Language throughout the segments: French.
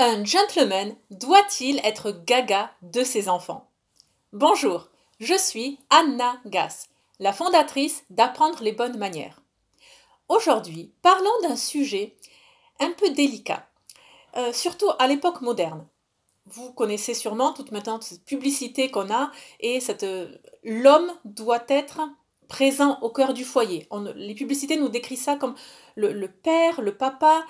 Un gentleman doit-il être gaga de ses enfants? Bonjour, je suis Anna Gass, la fondatrice d'Apprendre les bonnes manières. Aujourd'hui, parlons d'un sujet un peu délicat, surtout à l'époque moderne. Vous connaissez sûrement toute maintenant cette publicité qu'on a et l'homme doit être présent au cœur du foyer. Les publicités nous décrivent ça comme le père, le papa,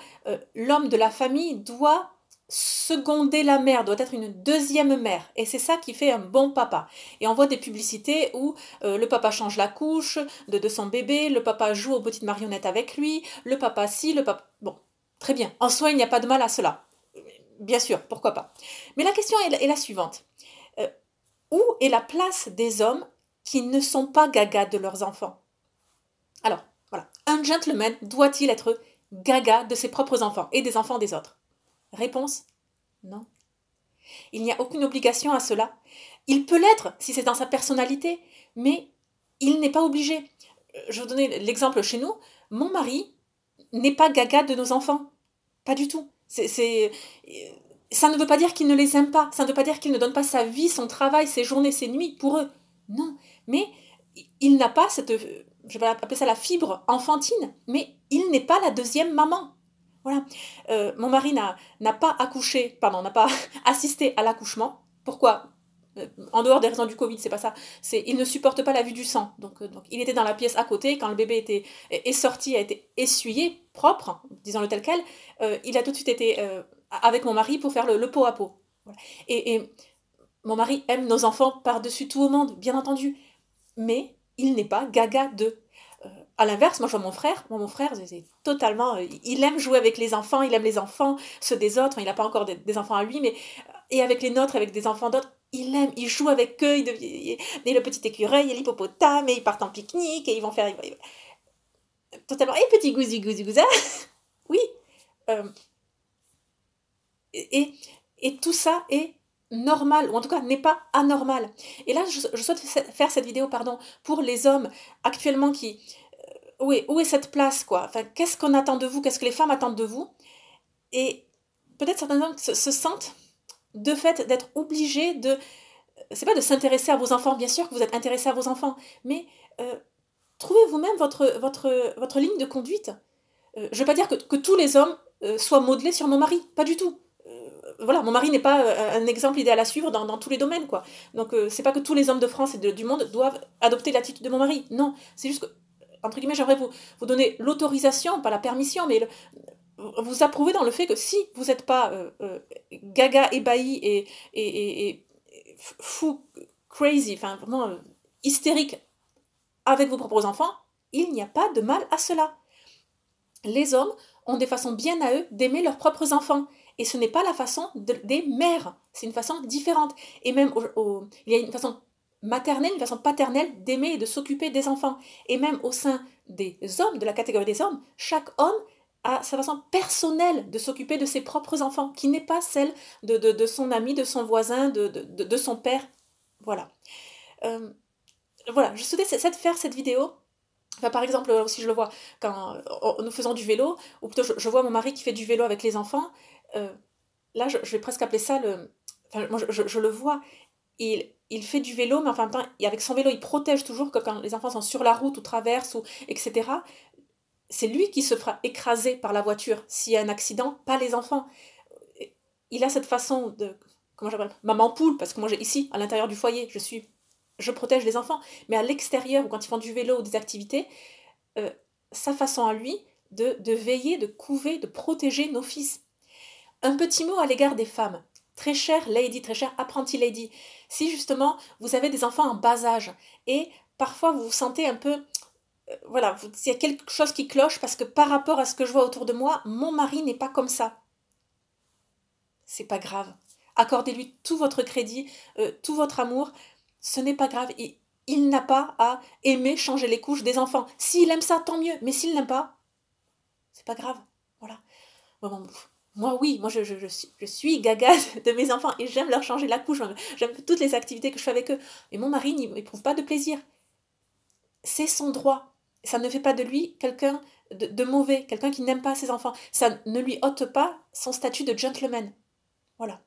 l'homme de la famille doit seconder la mère, doit être une deuxième mère. Et c'est ça qui fait un bon papa. Et on voit des publicités où le papa change la couche de son bébé, le papa joue aux petites marionnettes avec lui, le papa si, le papa... Bon, très bien. En soi, il n'y a pas de mal à cela. Bien sûr, pourquoi pas. Mais la question est la suivante. Où est la place des hommes qui ne sont pas gaga de leurs enfants? Alors, voilà. Un gentleman doit-il être gaga de ses propres enfants et des enfants des autres? Réponse: non. Il n'y a aucune obligation à cela. Il peut l'être si c'est dans sa personnalité, mais il n'est pas obligé. Je vais vous donner l'exemple chez nous. Mon mari n'est pas gaga de nos enfants. Pas du tout. Ça ne veut pas dire qu'il ne les aime pas. Ça ne veut pas dire qu'il ne donne pas sa vie, son travail, ses journées, ses nuits pour eux. Non. Mais il n'a pas je vais appeler ça la fibre enfantine, mais il n'est pas la deuxième maman. Voilà. Mon mari n'a pas assisté à l'accouchement. Pourquoi? En dehors des raisons du Covid, c'est pas ça. Il ne supporte pas la vue du sang. Donc, il était dans la pièce à côté. Quand le bébé est sorti, a été essuyé, propre, disons-le tel quel, il a tout de suite été avec mon mari pour faire le pot à pot. Voilà. Et mon mari aime nos enfants par-dessus tout au monde, bien entendu. Mais il n'est pas gaga d'eux. À l'inverse, moi je vois mon frère, c'est totalement, il aime jouer avec les enfants, il aime les enfants, ceux des autres, il n'a pas encore des enfants à lui, mais et avec les nôtres, avec des enfants d'autres, il joue avec eux, et le petit écureuil, et l'hippopotame, et ils partent en pique-nique, et ils vont faire, totalement, et petit gousi gousa, oui, et tout ça est normal, ou en tout cas n'est pas anormal. Et là, je souhaite faire cette vidéo, pour les hommes actuellement qui... Où est cette place, quoi? Enfin, qu'est-ce qu'on attend de vous? Qu'est-ce que les femmes attendent de vous? Et peut-être certains hommes se sentent de fait d'être obligés de... C'est pas de s'intéresser à vos enfants, bien sûr que vous êtes intéressés à vos enfants, mais trouvez vous-même votre ligne de conduite. Je ne veux pas dire que tous les hommes soient modelés sur mon mari, pas du tout. Voilà, mon mari n'est pas un exemple idéal à suivre dans tous les domaines, quoi. Donc, c'est pas que tous les hommes de France et du monde doivent adopter l'attitude de mon mari. Non, c'est juste que, entre guillemets, j'aimerais vous donner l'autorisation, pas la permission, mais vous approuver dans le fait que si vous n'êtes pas gaga, ébahi et fou, crazy, enfin vraiment hystérique avec vos propres enfants, il n'y a pas de mal à cela. Les hommes ont des façons bien à eux d'aimer leurs propres enfants. Et ce n'est pas la façon des mères, c'est une façon différente. Et même, il y a une façon maternelle, une façon paternelle d'aimer et de s'occuper des enfants. Et même au sein des hommes, de la catégorie des hommes, chaque homme a sa façon personnelle de s'occuper de ses propres enfants, qui n'est pas celle de son ami, de son voisin, de son père. Voilà. Voilà, je souhaitais faire cette vidéo. Enfin, par exemple, aussi je le vois quand nous faisons du vélo, ou plutôt je vois mon mari qui fait du vélo avec les enfants. Là, je vais presque appeler ça Enfin, moi, je le vois. Il fait du vélo, mais enfin, en même temps, avec son vélo, il protège toujours que quand les enfants sont sur la route ou traversent, etc., c'est lui qui se fera écraser par la voiture s'il y a un accident, pas les enfants. Il a cette façon de... Comment j'appelle? Maman poule, parce que moi, ici, à l'intérieur du foyer, je protège les enfants. Mais à l'extérieur, ou quand ils font du vélo ou des activités, sa façon à lui de veiller, de couver, de protéger nos fils. Un petit mot à l'égard des femmes. Très chère lady, très chère apprentie lady, si justement vous avez des enfants en bas âge et parfois vous vous sentez un peu... voilà, il y a quelque chose qui cloche parce que par rapport à ce que je vois autour de moi, mon mari n'est pas comme ça. C'est pas grave. Accordez-lui tout votre crédit, tout votre amour. Ce n'est pas grave. Il n'a pas à aimer changer les couches des enfants. S'il aime ça, tant mieux. Mais s'il n'aime pas, c'est pas grave. Voilà. Bon, moi, oui, je suis gaga de mes enfants et j'aime leur changer la couche. J'aime toutes les activités que je fais avec eux. Mais mon mari n'éprouve pas de plaisir. C'est son droit. Ça ne fait pas de lui quelqu'un de mauvais, quelqu'un qui n'aime pas ses enfants. Ça ne lui ôte pas son statut de gentleman. Voilà.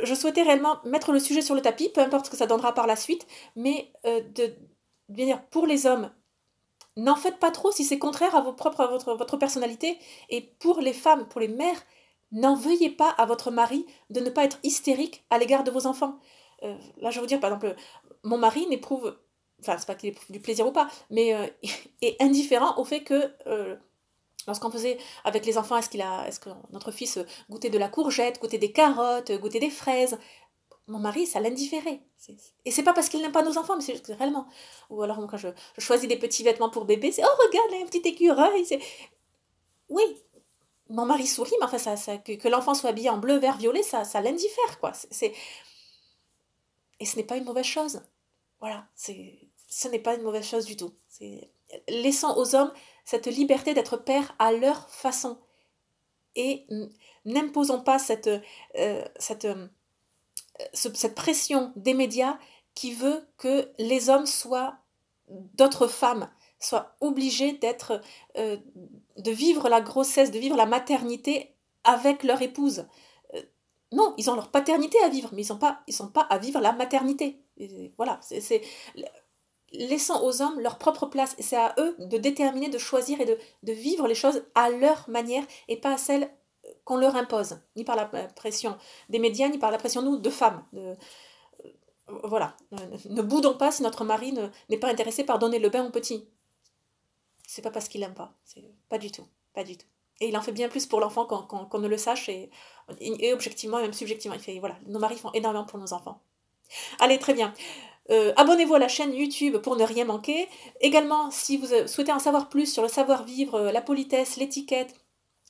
Je souhaitais réellement mettre le sujet sur le tapis, peu importe ce que ça donnera par la suite, mais de bien dire, pour les hommes, n'en faites pas trop si c'est contraire à votre personnalité. Et pour les femmes, pour les mères, n'en veuillez pas à votre mari de ne pas être hystérique à l'égard de vos enfants. Là, je vais vous dire, par exemple, mon mari n'éprouve, enfin, c'est pas qu'il éprouve du plaisir ou pas, mais est indifférent au fait que lorsqu'on faisait avec les enfants, est-ce que notre fils goûtait de la courgette, goûtait des carottes, goûtait des fraises? Mon mari, ça l'indifférait. Et c'est pas parce qu'il n'aime pas nos enfants, mais c'est juste que réellement. Ou alors, quand je choisis des petits vêtements pour bébé, c'est oh, regarde, là, un petit écureuil. Oui, mon mari sourit, mais enfin, que l'enfant soit habillé en bleu, vert, violet, ça l'indiffère, quoi. Et ce n'est pas une mauvaise chose. Voilà, ce n'est pas une mauvaise chose du tout. Laissons aux hommes cette liberté d'être pères à leur façon. Et n'imposons pas cette pression des médias qui veut que les hommes d'autres femmes soient obligés de vivre la grossesse, de vivre la maternité avec leur épouse. Non, ils ont leur paternité à vivre, mais ils sont pas à vivre la maternité. Et voilà, laissons aux hommes leur propre place. Et c'est à eux de déterminer, de choisir et de vivre les choses à leur manière et pas à celle qu'on leur impose, ni par la pression des médias, ni par la pression, nous, de femmes. Voilà. Ne boudons pas si notre mari n'est pas intéressé par donner le bain au petit. C'est pas parce qu'il aime pas. Pas du tout. Pas du tout. Et il en fait bien plus pour l'enfant qu'on ne le sache. Et objectivement, et même subjectivement. Voilà, nos maris font énormément pour nos enfants. Allez, très bien. Abonnez-vous à la chaîne YouTube pour ne rien manquer. Également, si vous souhaitez en savoir plus sur le savoir-vivre, la politesse, l'étiquette,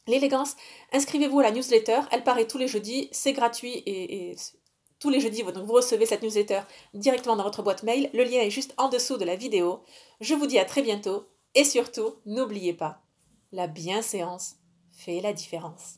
l'élégance, inscrivez-vous à la newsletter. Elle paraît tous les jeudis. C'est gratuit et tous les jeudis, donc vous recevez cette newsletter directement dans votre boîte mail. Le lien est juste en dessous de la vidéo. Je vous dis à très bientôt. Et surtout, n'oubliez pas, la bienséance fait la différence.